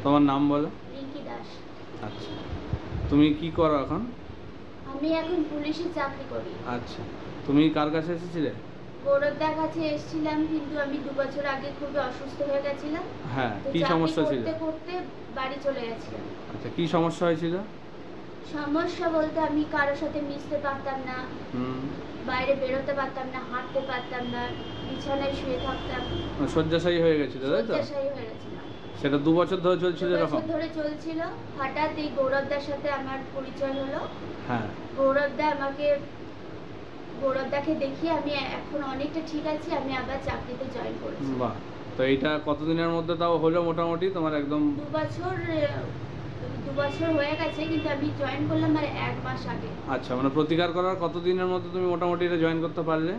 তোমার নাম বলো? রিঙ্কি দাস। আচ্ছা, তুমি কি করো এখন? আমি এখন পুলিশে চাকরি করি। আচ্ছা, তুমি কার কাছে এসেছিলে? গৌরবদার কাছে এসেছিলাম, কিন্তু আমি 2 বছর আগে খুবই অসুস্থ হয়ে গেছিলাম। হ্যাঁ, কি সমস্যা ছিল? করতে করতে বাড়ি চলে গেছিলাম। আচ্ছা, কি সমস্যা হয়েছিল? সমস্যা বলতে আমি কারোর সাথে মিশতে পারতাম না, বাইরে বেরোতে পারতাম না, হাঁটতে পারতাম না, বিছানায় শুয়ে থাকতাম। শয্যাশায়ী হয়ে গেছিল, তাই তো? শয্যাশায়ী হয়ে গেছিলাম। সেটা 2 বছর ধরে চলছিল? 2 বছর ধরে চলছিল। হঠাৎ এই গৌরবদার সাথে আমার পরিচয় হলো। হ্যাঁ, গৌরবদাকে দেখিয়ে আমি এখন অনেকটা ঠিক আছি। আমি আবার চাকরিতে জয়েন করেছি। বাহ! তো এইটা কতদিনের মধ্যে তাও হলো মোটামুটি তোমার? একদম 2 বছর হয়ে গেছে, কিন্তু আমি জয়েন করলাম আর 1 মাস আগে। আচ্ছা, মানে প্রতিকার করার কতদিনের মধ্যে তুমি মোটামুটি এটা জয়েন করতে পারলে?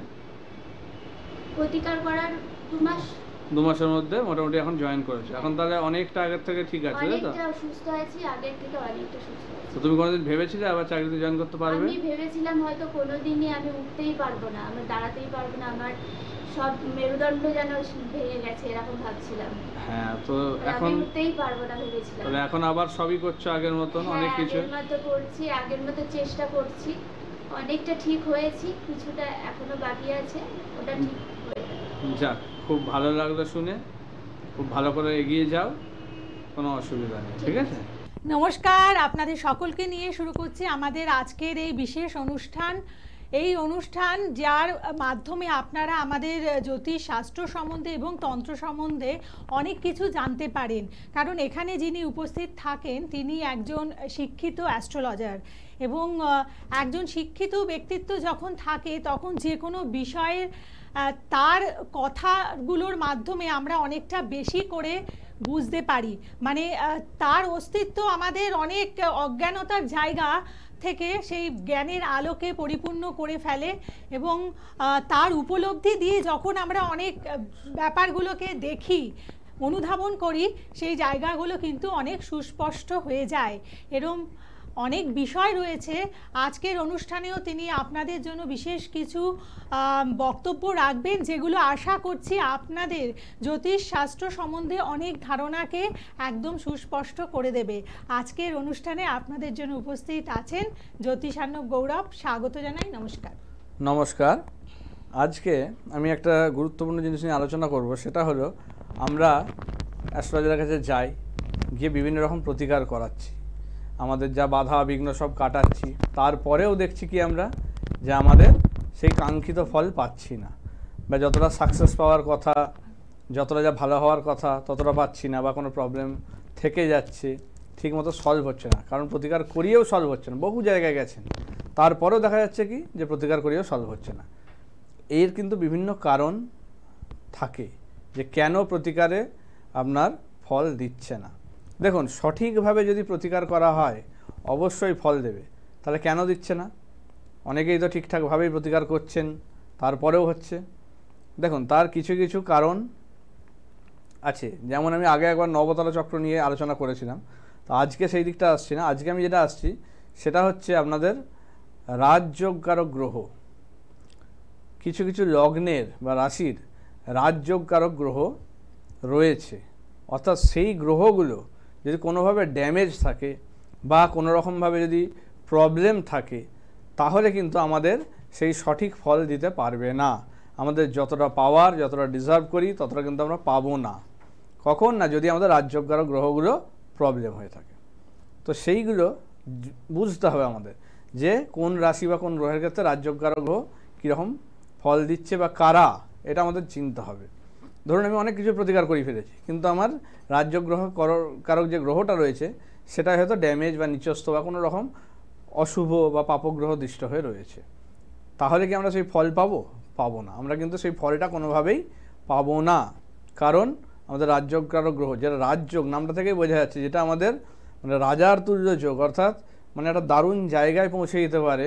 প্রতিকার করার 2 মাস। 2 মাসের মধ্যে মোটামুটি এখন জয়েন করেছো। এখন তাহলে অনেকটা আগের থেকে ঠিক আছে, তাই তো? অনেকটা সুস্থ আছি, আগের থেকে অনেকটা সুস্থ আছি। তো তুমি কোনোদিন ভেবেছিলে আবার চাকরিতে জয়েন করতে পারবে? আমি ভেবেছিলাম হয়তো কোনোদিনই আমি উঠতেই পারবো না, আমি দাঁড়াতেই পারবো না, আমার সব মেরুদণ্ড যেন ভেঙে গেছে এরকম ভাবছিলাম। হ্যাঁ, তো এখন উঠতেই পারবো না ভেবেছিলাম। তাহলে এখন আবার সবই করছো আগের মতন? অনেক কিছু আগের মতো করছি, আগের মতো চেষ্টা করছি। অনেকটা ঠিক হয়েছি, কিছুটা এখনো বাকি আছে, ওটা ঠিক হয়ে যাবে। যাক, খুব ভালো লাগলো শুনে। খুব ভালো করে এগিয়ে যাও, কোনো অসুবিধা নেই, ঠিক আছে? নমস্কার, আপনাদের সকলকে নিয়ে শুরু করছি আমাদের আজকের এই বিশেষ অনুষ্ঠান। এই অনুষ্ঠান যার মাধ্যমে আপনারা আমাদের জ্যোতিষ শাস্ত্র সম্বন্ধে এবং তন্ত্র সম্বন্ধে অনেক কিছু জানতে পারেন। কারণ এখানে যিনি উপস্থিত থাকেন তিনি একজন শিক্ষিত অ্যাস্ট্রোলজার, এবং একজন শিক্ষিত ব্যক্তিত্ব যখন থাকে তখন যে কোনো বিষয়ের তার কথাগুলোর মাধ্যমে আমরা অনেকটা বেশি করে বুঝতে পারি। মানে তার অস্তিত্ব আমাদের অনেক অজ্ঞানতার জায়গা থেকে সেই জ্ঞানের আলোকে পরিপূর্ণ করে ফেলে, এবং তার উপলব্ধি দিয়ে যখন আমরা অনেক ব্যাপারগুলোকে দেখি, অনুধাবন করি, সেই জায়গাগুলো কিন্তু অনেক সুস্পষ্ট হয়ে যায়। এরম অনেক বিষয় রয়েছে। আজকের অনুষ্ঠানেও তিনি আপনাদের জন্য বিশেষ কিছু বক্তব্য রাখবেন, যেগুলো আশা করছি আপনাদের জ্যোতিষ শাস্ত্র সম্বন্ধে অনেক ধারণাকে একদম সুস্পষ্ট করে দেবে। আজকের অনুষ্ঠানে আপনাদের জন্য উপস্থিত আছেন জ্যোতিষার্ণব গৌরব। স্বাগত জানাই। নমস্কার। নমস্কার। আজকে আমি একটা গুরুত্বপূর্ণ জিনিস নিয়ে আলোচনা করব। সেটা হলো, আমরা অ্যাস্ট্রোলজারের কাছে যাই, গিয়ে বিভিন্ন রকম প্রতিকার করাচ্ছি, আমাদের যা বাধা বিঘ্ন সব কাটাচ্ছি, তারপরেও দেখছি কি আমরা, যে আমাদের সেই কাঙ্ক্ষিত ফল পাচ্ছি না, বা যতটা সাকসেস পাওয়ার কথা, যতটা যা ভালো হওয়ার কথা ততটা পাচ্ছি না, বা কোনো প্রবলেম থেকে যাচ্ছে, ঠিকমতো সলভ হচ্ছে না। কারণ প্রতিকার করিয়েও সলভ হচ্ছে না। বহু জায়গায় গেছেন, তারপরেও দেখা যাচ্ছে কি যে প্রতিকার করিয়েও সলভ হচ্ছে না। এর কিন্তু বিভিন্ন কারণ থাকে যে কেন প্রতিকারে আপনার ফল দিচ্ছে না। দেখুন, সঠিকভাবে যদি প্রতিকার করা হয় অবশ্যই ফল দেবে। তাহলে কেন দিচ্ছে না? অনেকেই তো ঠিকঠাকভাবেই প্রতিকার করছেন, তারপরেও হচ্ছে। দেখুন, তার কিছু কিছু কারণ আছে। যেমন আমি আগে একবার নবতারা চক্র নিয়ে আলোচনা করেছিলাম, তো আজকে সেই দিকটা আসছি না। আজকে আমি যেটা আসছি সেটা হচ্ছে আপনাদের রাজযোগকারক গ্রহ। কিছু কিছু লগ্নের বা রাশির রাজযোগকারক গ্রহ রয়েছে, অর্থাৎ সেই গ্রহগুলো যদি কোনোভাবে ড্যামেজ থাকে বা কোনো রকমভাবে যদি প্রবলেম থাকে, তাহলে কিন্তু আমাদের সেই সঠিক ফল দিতে পারবে না। আমাদের যতটা পাওয়ার, যতটা ডিজার্ভ করি, ততটা কিন্তু আমরা পাবো না। কখন না, যদি আমাদের রাজযোগকারক গ্রহগুলো প্রবলেম হয়ে থাকে। তো সেইগুলো বুঝতে হবে আমাদের, যে কোন রাশি বা কোন গ্রহের ক্ষেত্রে রাজযোগকারক গ্রহ কীরকম ফল দিচ্ছে বা কারা, এটা আমাদের চিনতে হবে। ধরুন, আমি অনেক কিছু প্রতিকার করে ফেলেছি, কিন্তু আমার রাজযোগ কারক যে গ্রহটা রয়েছে সেটা হয়তো ড্যামেজ বা নিচস্থ বা কোনো রকম অশুভ বা পাপগ্রহ দৃষ্ট হয়ে রয়েছে। তাহলে কি আমরা সেই ফল পাবো? পাবো না। আমরা কিন্তু সেই ফলটা কোনোভাবেই পাবো না। কারণ আমাদের রাজযোগকারক গ্রহ, যেটা রাজযোগ নামটা থেকেই বোঝা যাচ্ছে, যেটা আমাদের মানে রাজার তুল্য যোগ, অর্থাৎ মানে একটা দারুণ জায়গায় পৌঁছে দিতে পারে,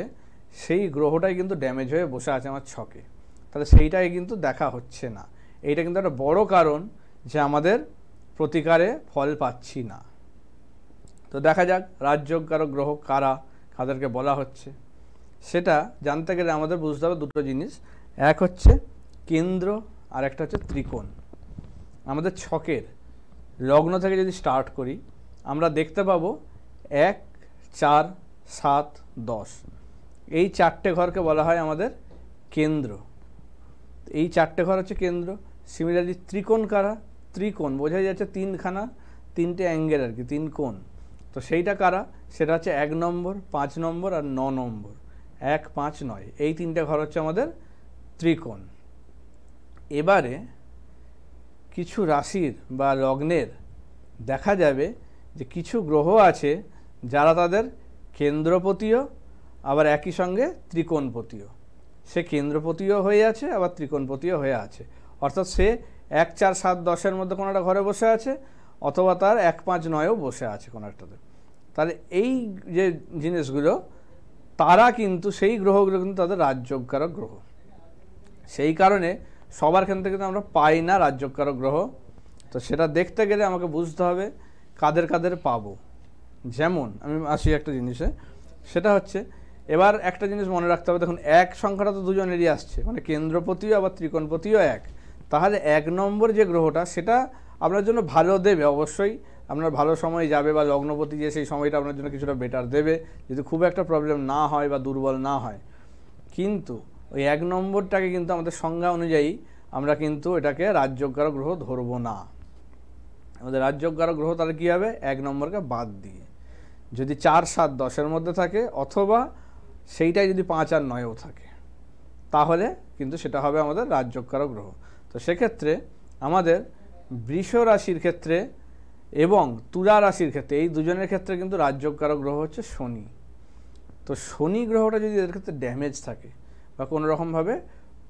সেই গ্রহটাই কিন্তু ড্যামেজ হয়ে বসে আছে আমার ছকে। তাহলে সেইটাই কিন্তু দেখা হচ্ছে না। এইটা কিন্তু একটা বড় কারণ যে আমাদের প্রতিকারে ফল পাচ্ছি না। তো দেখা যাক রাজযোগকারক গ্রহ কারা, কাদেরকে বলা হচ্ছে। সেটা জানতে গেলে আমাদের বুঝতে হবে দুটো জিনিস। এক হচ্ছে কেন্দ্র, আর একটা হচ্ছে ত্রিকোণ। আমাদের ছকের লগ্ন থেকে যদি স্টার্ট করি আমরা দেখতে পাবো 1, 4, 7, 10 এই 4টে ঘরকে বলা হয় আমাদের কেন্দ্র। এই 4টে ঘর হচ্ছে কেন্দ্র। সিমিলারলি ত্রিকোণ কারা? ত্রিকোণ বোঝাই যাচ্ছে 3টে অ্যাঙ্গেল আর কি, 3 কোণ। তো সেইটা কারা? সেটা হচ্ছে 1 নম্বর, 5 নম্বর আর 9 নম্বর। 1, 5, 9 এই 3টে ঘর হচ্ছে আমাদের ত্রিকোণ। এবারে কিছু রাশির বা লগ্নের দেখা যাবে যে কিছু গ্রহ আছে যারা তাদের কেন্দ্রপতিও আবার একই সঙ্গে ত্রিকোণপতিও। সে কেন্দ্রপতিও হয়ে আছে আবার ত্রিকোণপতিও হয়ে আছে, অর্থাৎ সে 1, 4, 7, 10-এর মধ্যে কোনো একটা ঘরে বসে আছে, অথবা তার 1, 5, 9-ও বসে আছে কোনো একটাতে। তাহলে এই যে জিনিসগুলো তারা কিন্তু সেই গ্রহগুলো কিন্তু তাদের রাজযোগকারক গ্রহ। সেই কারণে সবার ক্ষেত্রে কিন্তু আমরা পাই না রাজযোগকারক গ্রহ। তো সেটা দেখতে গেলে আমাকে বুঝতে হবে কাদের কাদের পাবো। যেমন আমি আসি একটা জিনিসে, সেটা হচ্ছে এবার একটা জিনিস মনে রাখতে হবে, দেখুন 1 সংখ্যাটা তো দুজনেরই আসছে, মানে কেন্দ্রপতিও আবার ত্রিকোণপতিও 1। তাহলে 1 নম্বর যে গ্রহটা সেটা আপনার জন্য ভালো দেবে, অবশ্যই আপনার ভালো সময় যাবে, বা লগ্নপতি যে সেই সময়টা আপনার জন্য কিছুটা বেটার দেবে যদি খুব একটা প্রবলেম না হয় বা দুর্বল না হয়। কিন্তু ওই 1 নম্বরটাকে কিন্তু আমাদের সংজ্ঞা অনুযায়ী আমরা কিন্তু এটাকে রাজযোগকারক গ্রহ ধরবো না। আমাদের রাজযোগকারক গ্রহ তাহলে কী হবে? 1 নম্বরকে বাদ দিয়ে যদি 4, 7, 10-এর মধ্যে থাকে, অথবা সেইটাই যদি 5 আর 9-ও থাকে, তাহলে কিন্তু সেটা হবে আমাদের রাজযোগকারক গ্রহ। তো সেক্ষেত্রে আমাদের বৃষ রাশির ক্ষেত্রে এবং তুলা রাশির ক্ষেত্রে এই দুজনের ক্ষেত্রে কিন্তু রাজযোগকারক গ্রহ হচ্ছে শনি। তো শনি গ্রহটা যদি এদের ক্ষেত্রে ড্যামেজ থাকে বা কোনো রকমভাবে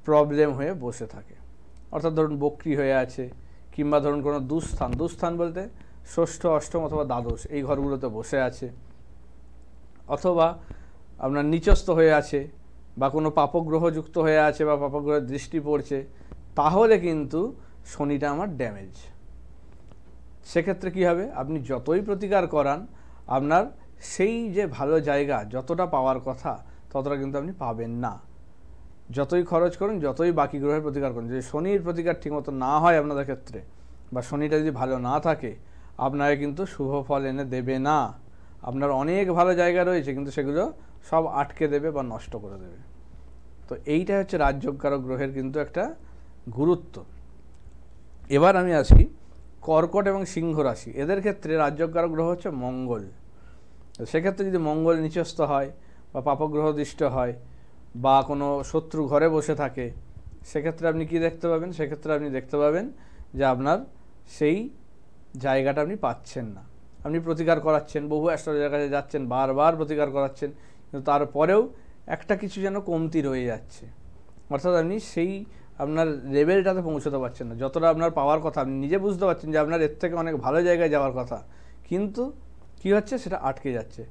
প্রবলেম হয়ে বসে থাকে, অর্থাৎ ধরুন বক্রি হয়ে আছে, কিংবা ধরুন কোনো দুস্থান বলতে ষষ্ঠ, অষ্টম অথবা দ্বাদশ এই ঘরগুলোতে বসে আছে, অথবা আপনার নিচস্থ হয়ে আছে, বা কোনো পাপগ্রহ যুক্ত হয়ে আছে বা পাপগ্রহের দৃষ্টি পড়ছে, তাহলে কিন্তু শনিটা আমার ড্যামেজ। সেক্ষেত্রে কী হবে? আপনি যতই প্রতিকার করান আপনার সেই যে ভালো জায়গা যতটা পাওয়ার কথা ততটা কিন্তু আপনি পাবেন না। যতই খরচ করুন, যতই বাকি গ্রহের প্রতিকার করুন, যদি শনির প্রতিকার ঠিকমতো না হয় আপনাদের ক্ষেত্রে, বা শনিটা যদি ভালো না থাকে, আপনাকে কিন্তু শুভ ফল এনে দেবে না। আপনার অনেক ভালো জায়গা রয়েছে কিন্তু সেগুলো সব আটকে দেবে বা নষ্ট করে দেবে। তো এইটা হচ্ছে রাজযোগকারক গ্রহের কিন্তু একটা গুরুত্ব। এবার আমি আসি কর্কট এবং সিংহ রাশি, এদের ক্ষেত্রে রাজযোগকারক গ্রহ হচ্ছে মঙ্গল। সেক্ষেত্রে যদি মঙ্গল নিচস্থ হয় বা পাপগ্রহ দৃষ্ট হয় বা কোনো শত্রু ঘরে বসে থাকে, সেক্ষেত্রে আপনি কি দেখতে পাবেন? সেক্ষেত্রে আপনি দেখতে পাবেন যে আপনার সেই জায়গাটা আপনি পাচ্ছেন না। আপনি প্রতিকার করাচ্ছেন, বহু অ্যাস্ট্রোলজারের কাছে যাচ্ছেন, বারবার প্রতিকার করাচ্ছেন, কিন্তু তারপরেও একটা কিছু যেন কমতি রয়ে যাচ্ছে, অর্থাৎ আপনি সেই আপনার লেভেলটাতে পৌঁছতে পারছেন না যতটা আপনার পাওয়ার কথা। আপনি নিজে বুঝতে পারছেন যে আপনার এর থেকে অনেক ভালো জায়গায় যাওয়ার কথা, কিন্তু কি হচ্ছে? সেটা আটকে যাচ্ছে,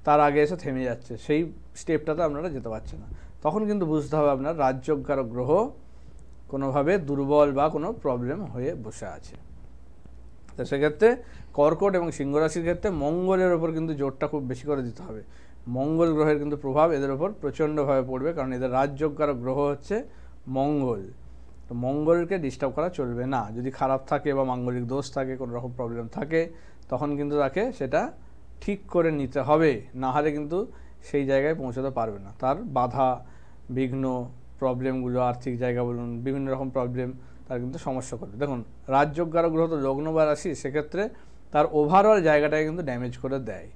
তার আগে এসে থেমে যাচ্ছে, সেই স্টেপটাতে আপনারা যেতে পারছেন না। তখন কিন্তু বুঝতে হবে আপনার রাজযোগকারক গ্রহ কোনোভাবে দুর্বল বা কোনো প্রবলেম হয়ে বসে আছে। তো সেক্ষেত্রে কর্কট এবং সিংহ রাশির ক্ষেত্রে মঙ্গলের ওপর কিন্তু জোরটা খুব বেশি করে দিতে হবে। মঙ্গল গ্রহের কিন্তু প্রভাব এদের ওপর প্রচণ্ডভাবে পড়বে, কারণ এদের রাজযোগকারক গ্রহ হচ্ছে মঙ্গল। তো মঙ্গলকে ডিস্টার্ব করা চলবে না। যদি খারাপ থাকে বা মাঙ্গলিক দোষ থাকে, কোনো রকম প্রবলেম থাকে, তখন কিন্তু তাকে সেটা ঠিক করে নিতে হবে, না হলে কিন্তু সেই জায়গায় পৌঁছাতে পারবে না। তার বাধা বিঘ্ন প্রবলেমগুলো, আর্থিক জায়গা বলুন, বিভিন্ন রকম প্রবলেম তার কিন্তু সমস্যা করবে। দেখুন রাজযোগকারক গ্রহ তো লগ্ন বা রাশি, সেক্ষেত্রে তার ওভারঅল জায়গাটাকে কিন্তু ড্যামেজ করে দেয়।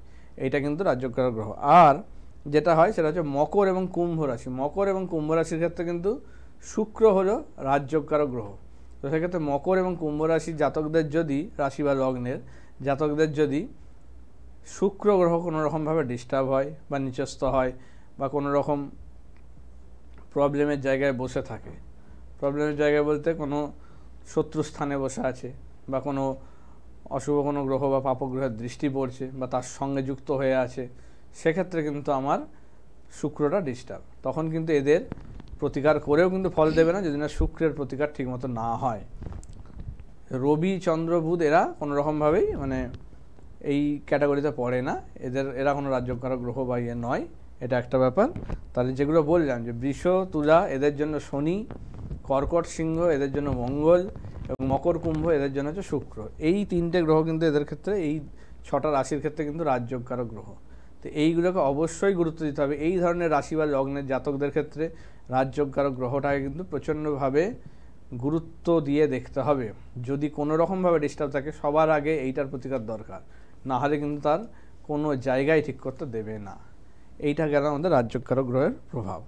এইটা কিন্তু রাজযোগকারক গ্রহ। আর যেটা হয় সেটা হচ্ছে মকর এবং কুম্ভ রাশি। মকর এবং কুম্ভ রাশির ক্ষেত্রে কিন্তু শুক্র হলো রাজযোগকারক গ্রহ। তো সেক্ষেত্রে মকর এবং কুম্ভ রাশির জাতকদের যদি, রাশি বা লগ্নের জাতকদের যদি শুক্র গ্রহ কোনো রকমভাবে ডিস্টার্ব হয় বা নিচস্থ হয় বা কোনো রকম প্রবলেমের জায়গায় বসে থাকে, প্রবলেমের জায়গায় বলতে কোনো শত্রু স্থানে বসে আছে, বা কোনো অশুভ কোনো গ্রহ বা পাপগ্রহের দৃষ্টি পড়ছে বা তার সঙ্গে যুক্ত হয়ে আছে, সেক্ষেত্রে কিন্তু আমার শুক্রটা ডিস্টার্ব। তখন কিন্তু এদের প্রতিকার করেও কিন্তু ফল দেবে না যদি না শুক্রের প্রতিকার ঠিকমতো না হয়। রবি, চন্দ্র, বুধ এরা কোনো রকমভাবেই মানে এই ক্যাটাগরিতে পড়ে না, এরা কোনো রাজযোগকারক গ্রহ বা ইয়ে নয়, এটা একটা ব্যাপার। তাহলে যেগুলো বললাম যে বৃষ, তুলা এদের জন্য শনি, কর্কট সিংহ এদের জন্য মঙ্গল, এবং মকর কুম্ভ এদের জন্য হচ্ছে শুক্র। এই 3টে গ্রহ কিন্তু এদের ক্ষেত্রে, এই 6টা রাশির ক্ষেত্রে কিন্তু রাজযোগকারক গ্রহ। তো এইগুলোকে অবশ্যই গুরুত্ব দিতে হবে। এই ধরনের রাশি বা লগ্নের জাতকদের ক্ষেত্রে রাজযোগকারক গ্রহটাকে কিন্তু প্রচণ্ডভাবে গুরুত্ব দিয়ে দেখতে হবে। যদি কোনো রকমভাবে ডিস্টার্ব থাকে, সবার আগে এইটার প্রতিকার দরকার, না হলে কিন্তু তার কোনো জায়গায় ঠিক করতে দেবে না। এইটা গেল আমাদের রাজযোগকারক গ্রহের প্রভাব।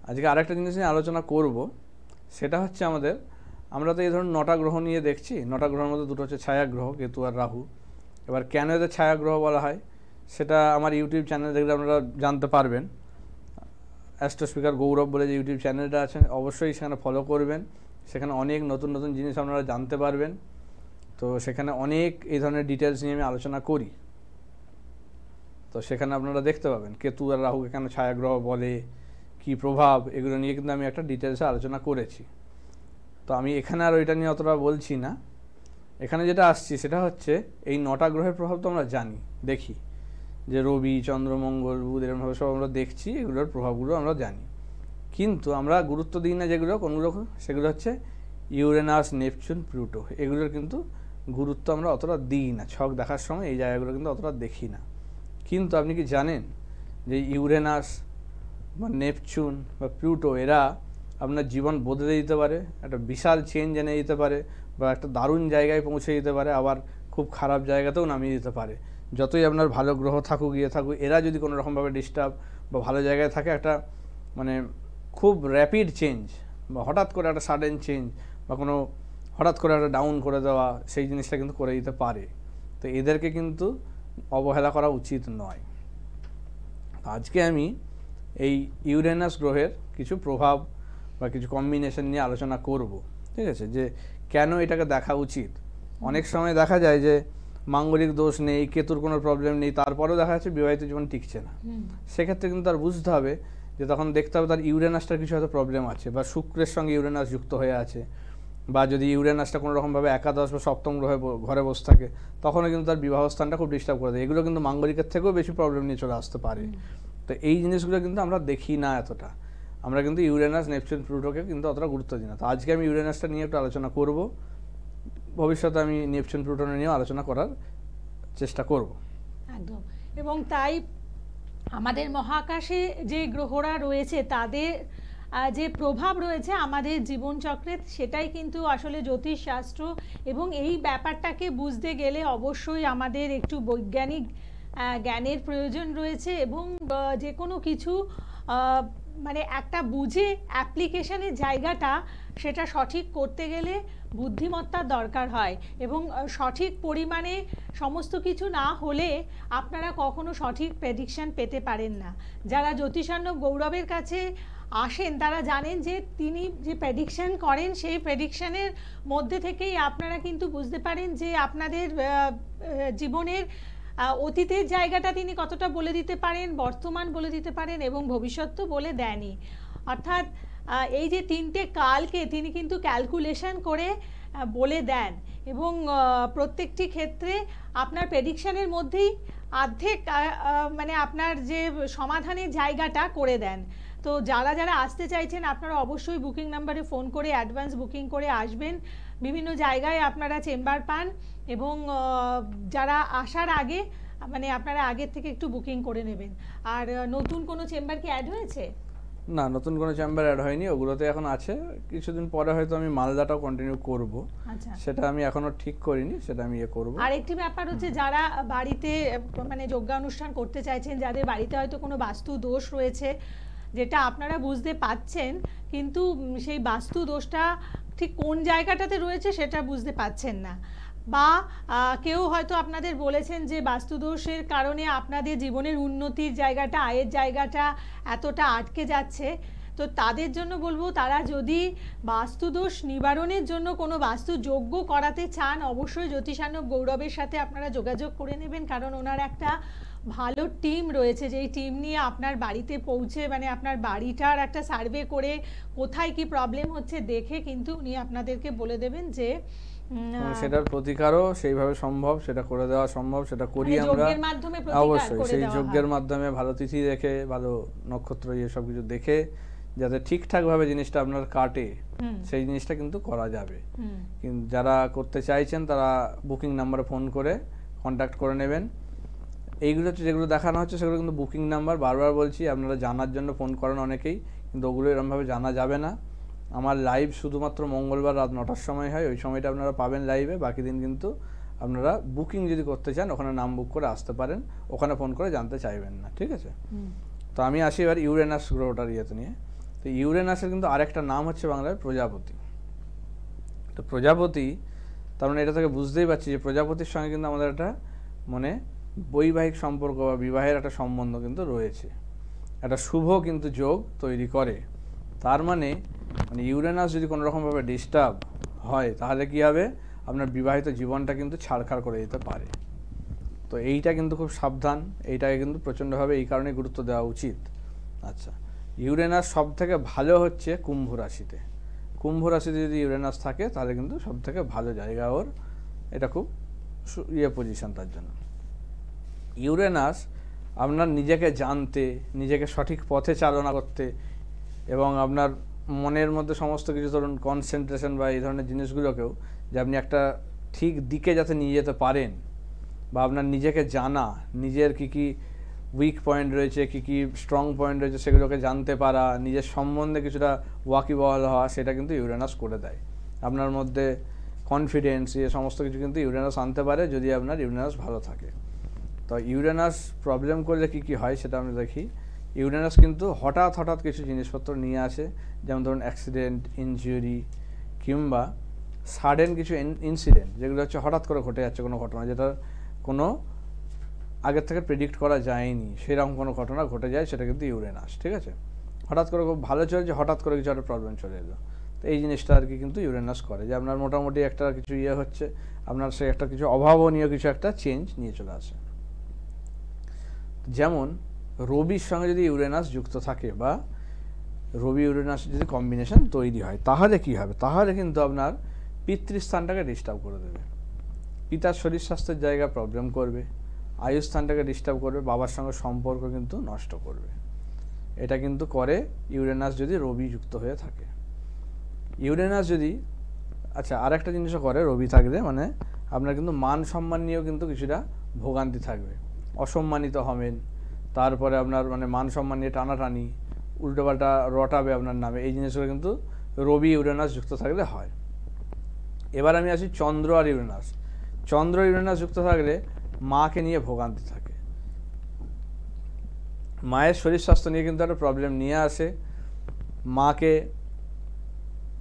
আজকে আরেকটা জিনিস নিয়ে আলোচনা করব, সেটা হচ্ছে আমরা তো এই ধরুন 9টা গ্রহ নিয়ে দেখছি। 9টা গ্রহের মধ্যে দুটো হচ্ছে ছায়া গ্রহ, কেতু আর রাহু। এবার কেন এদের ছায়া গ্রহ বলা হয় সেটা আমার ইউটিউব চ্যানেল দেখলে আপনারা জানতে পারবেন। অ্যাস্ট্রো স্পিকার গৌরব বলে যে ইউটিউব চ্যানেলটা আছে, অবশ্যই সেখানে ফলো করবেন। সেখানে অনেক নতুন নতুন জিনিস আপনারা জানতে পারবেন। তো সেখানে অনেক এই ধরনের ডিটেলস নিয়ে আমি আলোচনা করি। তো সেখানে আপনারা দেখতে পাবেন কেতু আর রাহুকে কেন ছায়াগ্রহ বলে, কি প্রভাব, এগুলো নিয়ে কিন্তু আমি একটা ডিটেলসে আলোচনা করেছি। তো আমি এখানে আর ওইটা নিয়ে অতটা বলছি না। এখানে যেটা আসছি সেটা হচ্ছে এই 9টা গ্রহের প্রভাব তো আমরা জানি, দেখি যে রবি, চন্দ্র, মঙ্গল, বুধ এরকমভাবে সব আমরা দেখছি, এগুলোর প্রভাবগুলো আমরা জানি। কিন্তু আমরা গুরুত্ব দিই না যেগুলো, কোনগুলো, সেগুলো হচ্ছে ইউরেনাস, নেপচুন, প্লুটো। এগুলোর কিন্তু গুরুত্ব আমরা অতটা দিই না। ছক দেখার সময় এই জায়গাগুলো কিন্তু অতটা দেখি না। কিন্তু আপনি কি জানেন যে ইউরেনাস বা নেপচুন বা প্লুটো এরা আপনার জীবন বদলে দিতে পারে, একটা বিশাল চেঞ্জ এনে দিতে পারে, বা একটা দারুণ জায়গায় পৌঁছে দিতে পারে, আবার খুব খারাপ জায়গাতেও নামিয়ে দিতে পারে। যতই আপনার ভালো গ্রহ থাকুক, থাকুক, এরা যদি কোনো রকমভাবে ডিস্টার্ব বা ভালো জায়গায় থাকে, একটা মানে খুব র্যাপিড চেঞ্জ বা হঠাৎ করে একটা সাডেন চেঞ্জ বা কোনো হঠাৎ করে একটা ডাউন করে দেওয়া, সেই জিনিসটা কিন্তু করে দিতে পারে। তো এদেরকে কিন্তু অবহেলা করা উচিত নয়। আজকে আমি এই ইউরেনাস গ্রহের কিছু প্রভাব বা কিছু কম্বিনেশন নিয়ে আলোচনা করব। ঠিক আছে, যে কেন এটাকে দেখা উচিত। অনেক সময় দেখা যায় যে মাঙ্গলিক দোষ নেই, কেতুর কোনো প্রবলেম নেই, তারপরেও দেখা যাচ্ছে বিবাহিত জীবন টিকছে না। সেক্ষেত্রে কিন্তু তার বুঝতে হবে যে তখন দেখতে হবে তার ইউরেনাসটার কিছু হয়তো প্রবলেম আছে, বা শুক্রের সঙ্গে ইউরেনাস যুক্ত হয়ে আছে, বা যদি ইউরেনাসটা কোনো রকমভাবে একাদশ বা সপ্তম ঘরে বসে থাকে, তখনও কিন্তু তার বিবাহ স্থানটা খুব ডিস্টার্ব করে দেয়। এগুলো কিন্তু মাঙ্গলিকের থেকেও বেশি প্রবলেম নিয়ে চলে আসতে পারে। তো এই জিনিসগুলো কিন্তু আমরা দেখি না এতটা। আমরা কিন্তু ইউরেনাস, নেপচুন, প্লুটোকে কিন্তু অতটা গুরুত্ব দিই না। তো আজকে আমি ইউরেনাসটা নিয়ে একটু আলোচনা করব, ভবিষ্যতে আমি নেপচুন, প্লুটো নিয়েও আলোচনা করার চেষ্টা করব। একদম। এবং তাই আমাদের মহাকাশে যে গ্রহরা রয়েছে তাদের যে প্রভাব রয়েছে আমাদের জীবনচক্রে, সেটাই কিন্তু আসলে জ্যোতিষশাস্ত্র। এবং এই ব্যাপারটাকে বুঝতে গেলে অবশ্যই আমাদের একটু বৈজ্ঞানিক জ্ঞানের প্রয়োজন রয়েছে, এবং যে কোনো কিছু মানে একটা বুঝে অ্যাপ্লিকেশনের জায়গাটা সেটা সঠিক করতে গেলে বুদ্ধিমত্তার দরকার হয়, এবং সঠিক পরিমাণে সমস্ত কিছু না হলে আপনারা কখনো সঠিক প্রেডিকশন পেতে পারেন না। যারা জ্যোতিষার্ণব গৌরবের কাছে আসেন তারা জানেন যে তিনি যে প্রেডিকশন করেন সেই প্রেডিকশনের মধ্যে থেকেই আপনারা কিন্তু বুঝতে পারেন যে আপনাদের জীবনের অতীতের জায়গাটা তিনি কতটা বলে দিতে পারেন, বর্তমান বলে দিতে পারেন, এবং ভবিষ্যৎ তো বলে দেনই। অর্থাৎ এই যে 3টে কালকে তিনি কিন্তু ক্যালকুলেশন করে বলে দেন, এবং প্রত্যেকটি ক্ষেত্রে আপনার প্রেডিকশনের মধ্যেই অর্ধেক মানে আপনার যে সমাধানের জায়গাটা করে দেন। তো যারা যারা আসতে চাইছেন আপনারা অবশ্যই বুকিং নাম্বারে ফোন করে অ্যাডভান্স বুকিং করে আসবেন। বিভিন্ন জায়গায় আপনারা চেম্বার পান, এবং যারা আসার আগে মানে আপনারা আগের থেকে একটু বুকিং করে নেবেন। আর নতুন কোনো চেম্বার কি অ্যাড হয়েছে? না, নতুন কোনো চেম্বার অ্যাড হয়নি, ওগুলোতে এখন আছে। কিছুদিন পরে হয়তো আমি মালদাটাও কন্টিনিউ করব। আচ্ছা, সেটা আমি এখনো ঠিক করিনি, সেটা আমি করব। আর একটি ব্যাপার হচ্ছে, যারা বাড়িতে মানে যজ্ঞানুষ্ঠান করতে চাইছেন, যাদের বাড়িতে হয়তো কোনো বাস্তু দোষ রয়েছে যেটা আপনারা বুঝতে পাচ্ছেন, কিন্তু সেই বাস্তু দোষটা ঠিক কোন জায়গাটাতে রয়েছে সেটা বুঝতে পাচ্ছেন না, বা কেউ হয়তো আপনাদের বলেছেন যে বাস্তুদোষের কারণে আপনাদের জীবনের উন্নতির জায়গাটা, আয়ের জায়গাটা এতটা আটকে যাচ্ছে। তো তাদের জন্য বলবো, তারা যদি বাস্তুদোষ নিবারণের জন্য কোনো বাস্তু যজ্ঞ করাতে চান, অবশ্যই জ্যোতিষার্ণব গৌরবের সাথে আপনারা যোগাযোগ করে নেবেন, কারণ ওনার একটা ভালো টিম রয়েছে, যেই টিম নিয়ে আপনার বাড়িতে পৌঁছে মানে আপনার বাড়িটার একটা সার্ভে করে কোথায় কি প্রবলেম হচ্ছে দেখে কিন্তু উনি আপনাদেরকে বলে দেবেন যে সেটার প্রতিকারও সেইভাবে সম্ভব, সেটা করে দেওয়া সম্ভব, সেটা করি আমরা অবশ্যই। সেই যজ্ঞের মাধ্যমে ভালো তিথি দেখে, ভালো নক্ষত্র, এসব কিছু দেখে যাতে ঠিকঠাকভাবে জিনিসটা আপনার কাটে, সেই জিনিসটা কিন্তু করা যাবে। কিন্তু যারা করতে চাইছেন তারা বুকিং নাম্বারে ফোন করে কন্ট্যাক্ট করে নেবেন। এইগুলো হচ্ছে যেগুলো দেখানো হচ্ছে সেগুলো কিন্তু বুকিং নাম্বার, বারবার বলছি, আপনারা জানার জন্য ফোন করেন অনেকেই, কিন্তু ওগুলো এরকমভাবে জানা যাবে না। আমার লাইভ শুধুমাত্র মঙ্গলবার রাত 9টার সময় হয়, ওই সময়টা আপনারা পাবেন লাইভে। বাকি দিন কিন্তু আপনারা বুকিং যদি করতে চান ওখানে নাম বুক করে আসতে পারেন, ওখানে ফোন করে জানতে চাইবেন না, ঠিক আছে? তো আমি আসি এবার ইউরেনাস গ্রহটার ইয়েতে নিয়ে। তো ইউরেনাসের কিন্তু আরেকটা নাম হচ্ছে বাংলায় প্রজাপতি। তো প্রজাপতি, তার মানে এটা থেকে বুঝতেই পারছি যে প্রজাপতির সঙ্গে কিন্তু আমাদের একটা মানে বৈবাহিক সম্পর্ক বা বিবাহের একটা সম্বন্ধ কিন্তু রয়েছে, একটা শুভ কিন্তু যোগ তৈরি করে। তার মানে ইউরেনাস যদি কোনো রকমভাবে ডিস্টার্ব হয় তাহলে কি হবে, আপনার বিবাহিত জীবনটা কিন্তু ছাড়খাড় করে যেতে পারে। তো এইটা কিন্তু খুব সাবধান, এইটাকে কিন্তু প্রচণ্ডভাবে এই কারণে গুরুত্ব দেওয়া উচিত। আচ্ছা, ইউরেনাস সব থেকে ভালো হচ্ছে কুম্ভ রাশিতে। কুম্ভ রাশিতে যদি ইউরেনাস থাকে তাহলে কিন্তু সব থেকে ভালো জায়গা ওর, এটা খুব পজিশন তার জন্য। ইউরেনাস আপনার নিজেকে জানতে, নিজেকে সঠিক পথে চালনা করতে এবং আপনার মনের মধ্যে সমস্ত কিছু ধরুন কনসেন্ট্রেশন বা এই ধরনের জিনিসগুলোকেও যে আপনি একটা ঠিক দিকে যাতে নিয়ে যেতে পারেন, বা আপনার নিজেকে জানা, নিজের কী কী উইক পয়েন্ট রয়েছে, কী কী স্ট্রং পয়েন্ট রয়েছে সেগুলোকে জানতে পারা, নিজের সম্বন্ধে কিছুটা ওয়াকিবহাল হওয়া, সেটা কিন্তু ইউরেনাস করে দেয়। আপনার মধ্যে কনফিডেন্স, এই সমস্ত কিছু কিন্তু ইউরেনাস আনতে পারে যদি আপনার ইউরেনাস ভালো থাকে। তো ইউরেনাস প্রবলেম করলে কি কি হয় সেটা আমরা দেখি। ইউরেনাস কিন্তু হঠাৎ হঠাৎ কিছু জিনিসপত্র নিয়ে আসে, যেমন ধরুন অ্যাক্সিডেন্ট, ইনজুরি, কিংবা সাডেন কিছু ইনসিডেন্ট, যেগুলো হচ্ছে হঠাৎ করে ঘটে যাচ্ছে কোনো ঘটনা, যেটা কোনো আগের থেকে প্রেডিক্ট করা যায়নি, সেরকম কোনো ঘটনা ঘটে যায়, সেটা কিন্তু ইউরেনাস, ঠিক আছে? হঠাৎ করে খুব ভালো চলছে, হঠাৎ করে কিছু একটা প্রবলেম চলে এলো, তো এই জিনিসটা আর কি কিন্তু ইউরেনাস করে, যে আপনার মোটামুটি একটা কিছু ইয়ে হচ্ছে, আপনার সে একটা কিছু অভাবনীয় কিছু একটা চেঞ্জ নিয়ে চলে আসে। যেমন রবির সঙ্গে যদি ইউরেনাস যুক্ত থাকে বা রবি ইউরেনাস যদি কম্বিনেশন তৈরি হয় তাহলে কি হবে, তাহলে কিন্তু আপনার পিতৃস্থানটাকে ডিস্টার্ব করে দেবে, পিতার শরীর স্বাস্থ্যের জায়গায় প্রবলেম করবে, আয়ুস্থানটাকে ডিস্টার্ব করবে, বাবার সঙ্গে সম্পর্ক কিন্তু নষ্ট করবে। এটা কিন্তু করে ইউরেনাস যদি রবি যুক্ত হয়ে থাকে। ইউরেনাস যদি, আচ্ছা আর একটা জিনিসও করে রবি থাকলে, মানে আপনার কিন্তু মান সম্মান নিয়েও কিন্তু কিছুটা ভোগান্তি থাকবে, অসম্মানিত হবেন, তারপরে আপনার মানে মান সম্মান নিয়ে টানাটানি, উল্টোপাল্টা রটাবে আপনার নামে, এই জিনিসগুলো কিন্তু রবি ইউরেনাস যুক্ত থাকলে হয়। এবার আমি আসি চন্দ্র আর ইউরেনাস। চন্দ্র ইউরেনাস যুক্ত থাকলে মাকে নিয়ে ভোগান্তি থাকে, মায়ের শরীর স্বাস্থ্য নিয়ে কিন্তু একটা প্রবলেম নিয়ে আসে, মাকে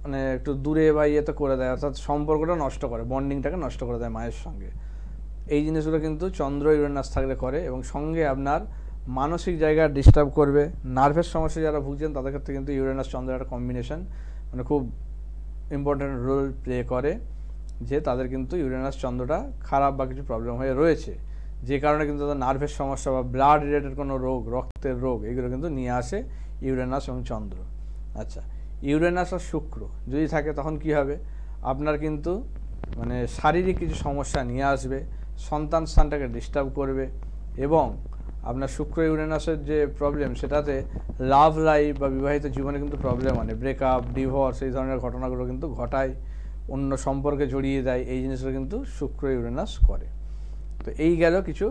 মানে একটু দূরে বা ইয়েতে করে দেয়, অর্থাৎ সম্পর্কটা নষ্ট করে, বন্ডিংটাকে নষ্ট করে দেয় মায়ের সঙ্গে। এই জিনিসগুলো কিন্তু চন্দ্র ইউরেনাস থাকলে করে, এবং সঙ্গে আপনার মানসিক জায়গা ডিস্টার্ব করবে, নার্ভের সমস্যা যারা ভুগছেন তাদের ক্ষেত্রে কিন্তু ইউরেনাস চন্দ্রের একটা কম্বিনেশন মানে খুব ইম্পর্টেন্ট রোল প্লে করে, যে তাদের কিন্তু ইউরেনাস চন্দ্রটা খারাপ বা কিছু প্রবলেম হয়ে রয়েছে, যে কারণে কিন্তু তাদের নার্ভের সমস্যা বা ব্লাড রিলেটেড কোনো রোগ, রক্তের রোগ, এগুলো কিন্তু নিয়ে আসে ইউরেনাস এবং চন্দ্র। আচ্ছা, ইউরেনাস আর শুক্র যদি থাকে তখন কি হবে, আপনার কিন্তু মানে শারীরিক কিছু সমস্যা নিয়ে আসবে, সন্তান স্থানটাকে ডিস্টার্ব করবে, এবং আপনার শুক্র ইউরেনাসের যে প্রবলেম সেটাতে লাভ লাইফ বা বিবাহিত জীবনে কিন্তু প্রবলেম আনে, ব্রেকআপ, ডিভোর্স, এই ধরনের ঘটনাগুলো কিন্তু ঘটায়, অন্য সম্পর্কে জড়িয়ে দেয়, এই জিনিসগুলো কিন্তু শুক্র ইউরেনাস করে। তো এই গেল কিছু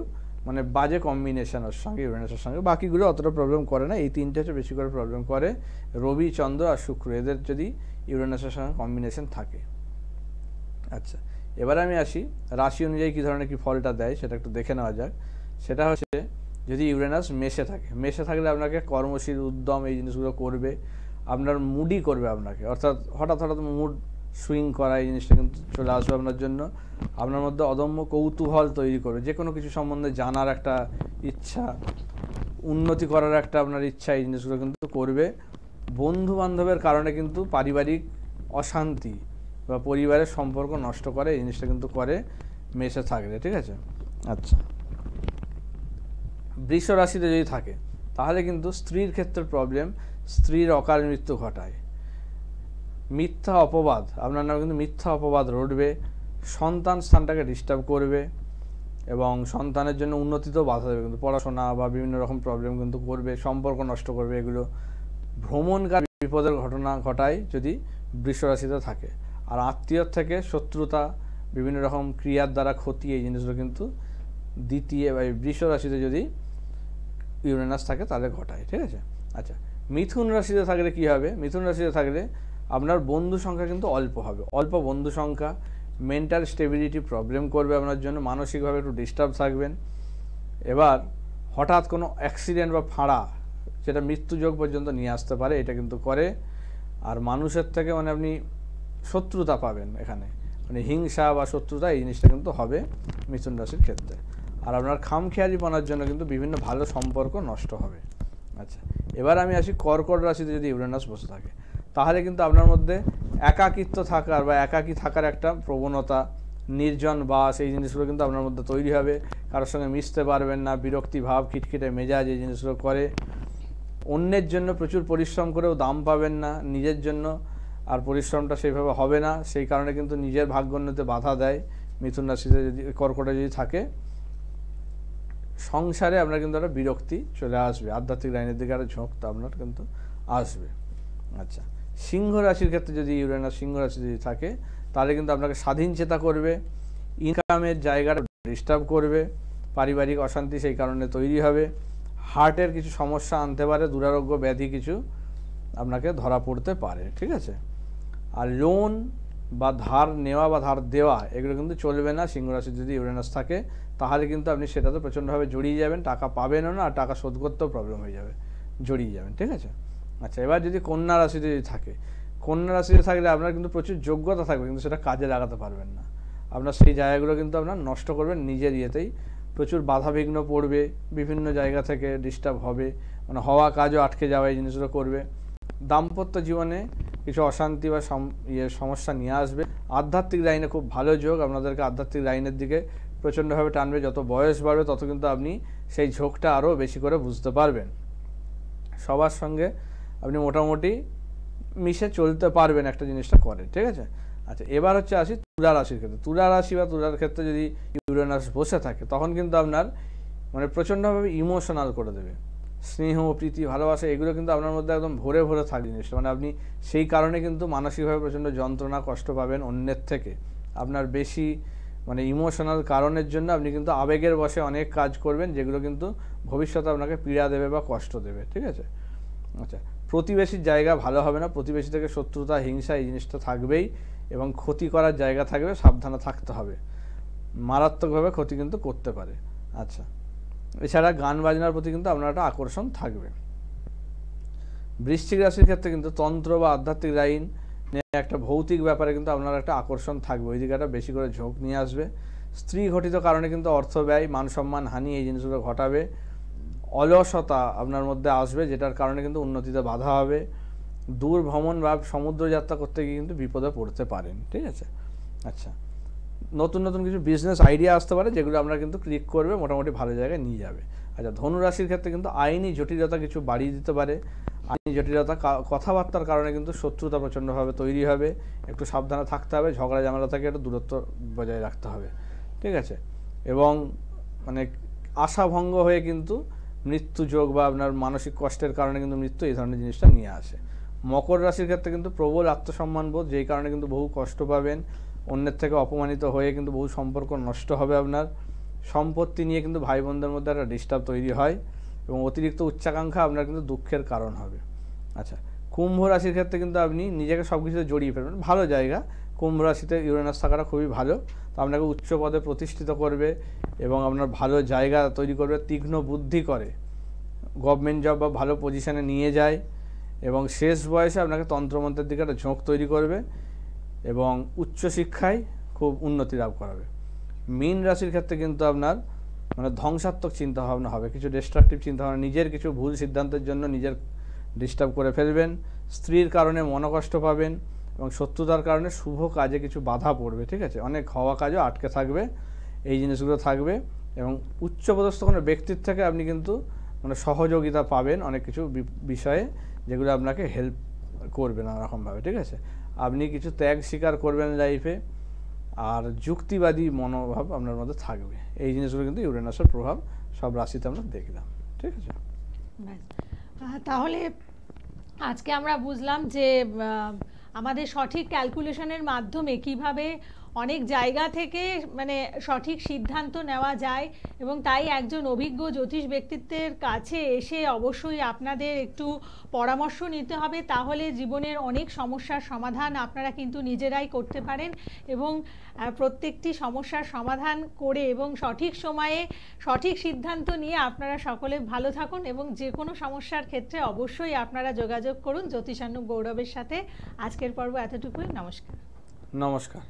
মানে বাজে কম্বিনেশন ওর সঙ্গে, ইউরেনাসের সঙ্গে। বাকিগুলো অতটা প্রবলেম করে না, এই তিনটে হচ্ছে বেশি করে প্রবলেম করে, রবি, চন্দ্র আর শুক্র, এদের যদি ইউরেনাসের সঙ্গে কম্বিনেশন থাকে। আচ্ছা, এবার আমি আসি রাশি অনুযায়ী কী ধরনের কী ফলটা দেয় সেটা একটু দেখে নেওয়া যাক। সেটা হচ্ছে যদি ইউরেনাস মেষে থাকে, মেষে থাকলে আপনাকে কর্মশীল, উদ্যম, এই জিনিসগুলো করবে, আপনার মুডই করবে আপনাকে, অর্থাৎ হঠাৎ হঠাৎ মুড সুইং করা, এই জিনিসটা কিন্তু চলে আসবে আপনার জন্য। আপনার মধ্যে অদম্য কৌতূহল তৈরি করবে, যে কোনো কিছু সম্বন্ধে জানার একটা ইচ্ছা, উন্নতি করার একটা আপনার ইচ্ছা, এই জিনিসগুলো কিন্তু করবে। বন্ধু বান্ধবের কারণে কিন্তু পারিবারিক অশান্তি বা পরিবারের সম্পর্ক নষ্ট করে, এই জিনিসটা কিন্তু করে মেষে থাকলে, ঠিক আছে? আচ্ছা, বৃষ রাশিতে যদি থাকে তাহলে কিন্তু স্ত্রীর ক্ষেত্রে প্রবলেম, স্ত্রীর অকাল মৃত্যু ঘটায়, মিথ্যা অপবাদ, আপনার নামে কিন্তু মিথ্যা অপবাদ রটবে, সন্তান স্থানটাকে ডিস্টার্ব করবে, এবং সন্তানের জন্য উন্নতিতেও বাধা দেবে, কিন্তু পড়াশোনা বা বিভিন্ন রকম প্রবলেম কিন্তু করবে, সম্পর্ক নষ্ট করবে। এগুলো ভ্রমণকারী বিপদের ঘটনা ঘটায় যদি বৃষ রাশিতে থাকে। আর আত্মীয়র থেকে শত্রুতা, বিভিন্ন রকম ক্রিয়ার দ্বারা ক্ষতি, এই জিনিসগুলো কিন্তু দ্বিতীয় বৃষ রাশিতে যদি ইউরেনাস থাকে তাহলে ঘটায়। ঠিক আছে। আচ্ছা, মিথুন রাশিতে থাকলে কি হবে? মিথুন রাশিতে থাকলে আপনার বন্ধু সংখ্যা কিন্তু অল্প হবে, অল্প বন্ধু সংখ্যা, মেন্টাল স্টেবিলিটি প্রবলেম করবে আপনার জন্য, মানসিকভাবে একটু ডিস্টার্ব থাকবেন। এবার হঠাৎ কোনো অ্যাক্সিডেন্ট বা ফাঁড়া, যেটা মৃত্যুযোগ পর্যন্ত নিয়ে আসতে পারে, এটা কিন্তু করে। আর মানুষের থেকে মানে আপনি শত্রুতা পাবেন, এখানে মানে হিংসা বা শত্রুতা, এই জিনিসটা কিন্তু হবে মিথুন রাশির ক্ষেত্রে। আর আপনার খামখেয়ালিপনার জন্য কিন্তু বিভিন্ন ভালো সম্পর্ক নষ্ট হবে। আচ্ছা, এবার আমি আসি কর্কট রাশিতে যদি ইউরেনাস বসে থাকে, তাহলে কিন্তু আপনার মধ্যে একাকিত্ব থাকার বা একাকী থাকার একটা প্রবণতা, নির্জন বাস, এই জিনিসগুলো কিন্তু আপনার মধ্যে তৈরি হবে। কারোর সঙ্গে মিশতে পারবেন না, বিরক্তি ভাব, খিটখিটে মেজাজ, এই জিনিসগুলো করে। অন্যের জন্য প্রচুর পরিশ্রম করেও দাম পাবেন না, নিজের জন্য আর পরিশ্রমটা সেইভাবে হবে না, সেই কারণে কিন্তু নিজের ভাগ্যোন্নতিতে বাধা দেয়। মিথুন রাশিতে যদি কর্কটে যদি থাকে, সংসারে আপনার কিন্তু একটা বিরক্তি চলে আসবে, আধ্যাত্মিক লাইনের দিকে একটা ঝোঁকটা আপনার কিন্তু আসবে। আচ্ছা, সিংহ রাশির ক্ষেত্রে যদি ইউরেনাস সিংহ রাশি যদি থাকে, তাহলে কিন্তু আপনাকে স্বাধীন চেতা করবে, ইনকামের জায়গাটা ডিস্টার্ব করবে, পারিবারিক অশান্তি সেই কারণে তৈরি হবে, হার্টের কিছু সমস্যা আনতে পারে, দুরারোগ্য ব্যাধি কিছু আপনাকে ধরা পড়তে পারে। ঠিক আছে। আর লোন বা ধার নেওয়া বা ধার দেওয়া এগুলো কিন্তু চলবে না সিংহ রাশি যদি ইউরেনাস থাকে, তাহলে কিন্তু আপনি সেটাতে প্রচণ্ডভাবে জড়িয়ে যাবেন, টাকা পাবেনও না, আর টাকা শোধ করতেও প্রবলেম হয়ে যাবে, জড়িয়ে যাবেন। ঠিক আছে। আচ্ছা, এবার যদি কন্যা রাশিতে যদি থাকে, কন্যা রাশিতে থাকলে আপনার কিন্তু প্রচুর যোগ্যতা থাকবে, কিন্তু সেটা কাজে লাগাতে পারবেন না। আপনার সেই জায়গাগুলো কিন্তু আপনার নষ্ট করবেন নিজের ইয়েতেই, প্রচুর বাধাবিঘ্ন পড়বে, বিভিন্ন জায়গা থেকে ডিস্টার্ব হবে, মানে হওয়া কাজও আটকে যাওয়া, এই জিনিসগুলো করবে। দাম্পত্য জীবনে কিছু অশান্তি বা সমস্যা নিয়ে আসবে। আধ্যাত্মিক লাইনে খুব ভালো যোগ, আপনাদেরকে আধ্যাত্মিক লাইনের দিকে প্রচণ্ডভাবে টানবে। যত বয়স বাড়বে তত কিন্তু আপনি সেই ঝোঁকটা আরও বেশি করে বুঝতে পারবেন, সবার সঙ্গে আপনি মোটামুটি মিশে চলতে পারবেন, একটা জিনিসটা করে। ঠিক আছে। আচ্ছা, এবার হচ্ছে আসি তুলা রাশির ক্ষেত্রে। তুলা রাশি বা তুলার ক্ষেত্রে যদি ইউরেনাস বসে থাকে, তখন কিন্তু আপনার মানে প্রচণ্ডভাবে ইমোশনাল করে দেবে, স্নেহ, প্রীতি, ভালোবাসা, এগুলো কিন্তু আপনার মধ্যে একদম ভরে ভরে থাকে জিনিসটা। মানে আপনি সেই কারণে কিন্তু মানসিকভাবে প্রচণ্ড যন্ত্রণা, কষ্ট পাবেন অন্যের থেকে। আপনার বেশি মানে ইমোশনাল কারণের জন্য আপনি কিন্তু আবেগের বশে অনেক কাজ করবেন, যেগুলো কিন্তু ভবিষ্যতে আপনাকে পীড়া দেবে বা কষ্ট দেবে। ঠিক আছে। আচ্ছা, প্রতিবেশীর জায়গা ভালো হবে না, প্রতিবেশী থেকে শত্রুতা, হিংসা, এই জিনিসটা থাকবেই, এবং ক্ষতি করার জায়গা থাকবে, সাবধানে থাকতে হবে, মারাত্মকভাবে ক্ষতি কিন্তু করতে পারে। আচ্ছা, এছাড়া গান বাজনার প্রতি কিন্তু আপনার একটা আকর্ষণ থাকবে। বৃশ্চিক রাশির ক্ষেত্রে কিন্তু তন্ত্র বা আধ্যাত্মিক লাইন একটা ভৌতিক ব্যাপারে কিন্তু আপনার একটা আকর্ষণ থাকবে, ওই দিকে একটা বেশি করে ঝোঁক নিয়ে আসবে। স্ত্রী ঘটিত কারণে কিন্তু অর্থ ব্যয়, মান সম্মান হানি, এই জিনিসগুলো ঘটাবে। অলসতা আপনার মধ্যে আসবে, যেটার কারণে কিন্তু উন্নতিতে বাধা হবে। দূর ভ্রমণ বা সমুদ্র যাত্রা করতে গিয়ে কিন্তু বিপদে পড়তে পারেন। ঠিক আছে। আচ্ছা, নতুন নতুন কিছু বিজনেস আইডিয়া আসতে পারে, যেগুলো আপনারা কিন্তু ক্লিক করবে, মোটামুটি ভালো জায়গায় নিয়ে যাবে। আচ্ছা, ধনু রাশির ক্ষেত্রে কিন্তু আইনি জটিলতা কিছু বাড়িয়ে দিতে পারে, আইনি জটিলতা, কথাবার্তার কারণে কিন্তু শত্রুতা প্রচণ্ডভাবে তৈরি হবে, একটু সাবধানে থাকতে হবে, ঝগড়া ঝামেলা থেকে একটু দূরত্ব বজায় রাখতে হবে। ঠিক আছে। এবং মানে আশাভঙ্গ হয়ে কিন্তু মৃত্যু যোগ বা আপনার মানসিক কষ্টের কারণে কিন্তু মৃত্যু, এই ধরনের জিনিসটা নিয়ে আসে। মকর রাশির ক্ষেত্রে কিন্তু প্রবল আত্মসম্মান বোধ, যেই কারণে কিন্তু বহু কষ্ট পাবেন, অন্যের থেকে অপমানিত হয়ে কিন্তু বহু সম্পর্ক নষ্ট হবে আপনার। সম্পত্তি নিয়ে কিন্তু ভাই বোনদের মধ্যে একটা ডিস্টার্ব তৈরি হয়, এবং অতিরিক্ত উচ্চাকাঙ্ক্ষা আপনার কিন্তু দুঃখের কারণ হবে। আচ্ছা, কুম্ভ রাশির ক্ষেত্রে কিন্তু আপনি নিজেকে সব কিছুতে জড়িয়ে ফেলবেন, ভালো জায়গা। কুম্ভ রাশিতে ইউরেনাস থাকাটা খুবই ভালো, তো আপনাকে উচ্চ পদে প্রতিষ্ঠিত করবে এবং আপনার ভালো জায়গা তৈরি করবে, তীক্ষ্ণ বুদ্ধি করে, গভর্নমেন্ট জব বা ভালো পজিশানে নিয়ে যায়, এবং শেষ বয়সে আপনাকে তন্ত্রমন্ত্রের দিকে একটা ঝোঁক তৈরি করবে, এবং উচ্চশিক্ষায় খুব উন্নতি লাভ করাবে। মীন রাশির ক্ষেত্রে কিন্তু আপনার মানে ধ্বংসাত্মক চিন্তাভাবনা হবে, কিছু ডিস্ট্রাকটিভ চিন্তাভাবনা, নিজের কিছু ভুল সিদ্ধান্তের জন্য নিজের ডিস্টার্ব করে ফেলবেন, স্ত্রীর কারণে মনোকষ্ট পাবেন, এবং শত্রুতার কারণে শুভ কাজে কিছু বাধা পড়বে। ঠিক আছে। অনেক হওয়া কাজও আটকে থাকবে, এই জিনিসগুলো থাকবে। এবং উচ্চপদস্থ কোনো ব্যক্তির থেকে আপনি কিন্তু মানে সহযোগিতা পাবেন অনেক কিছু বিষয়ে, যেগুলো আপনাকে হেল্প করবে নানারকমভাবে। ঠিক আছে। আপনি কিছু ত্যাগ স্বীকার করবেন লাইফে, আর যুক্তিবাদী মনোভাব আপনার মধ্যে থাকবে। এই জিনিসগুলো কিন্তু ইউরেনাসের প্রভাব সব রাশিতে আমরা দেখলাম। ঠিক আছে। তাহলে আজকে আমরা বুঝলাম যে আমাদের সঠিক ক্যালকুলেশনের মাধ্যমে কিভাবে অনেক জায়গা থেকে মানে সঠিক সিদ্ধান্ত নেওয়া যায়, এবং তাই একজন অভিজ্ঞ জ্যোতিষ ব্যক্তিত্বের কাছে এসে অবশ্যই আপনাদের একটু পরামর্শ নিতে হবে, তাহলে জীবনের অনেক সমস্যার সমাধান আপনারা কিন্তু নিজেরাই করতে পারেন, এবং প্রত্যেকটি সমস্যার সমাধান করে এবং সঠিক সময়ে সঠিক সিদ্ধান্ত নিয়ে আপনারা সকলে ভালো থাকুন, এবং যে কোনো সমস্যার ক্ষেত্রে অবশ্যই আপনারা যোগাযোগ করুন জ্যোতিষানুক গৌরবের সাথে। আজকের পর্ব এতটুকুই। নমস্কার। নমস্কার।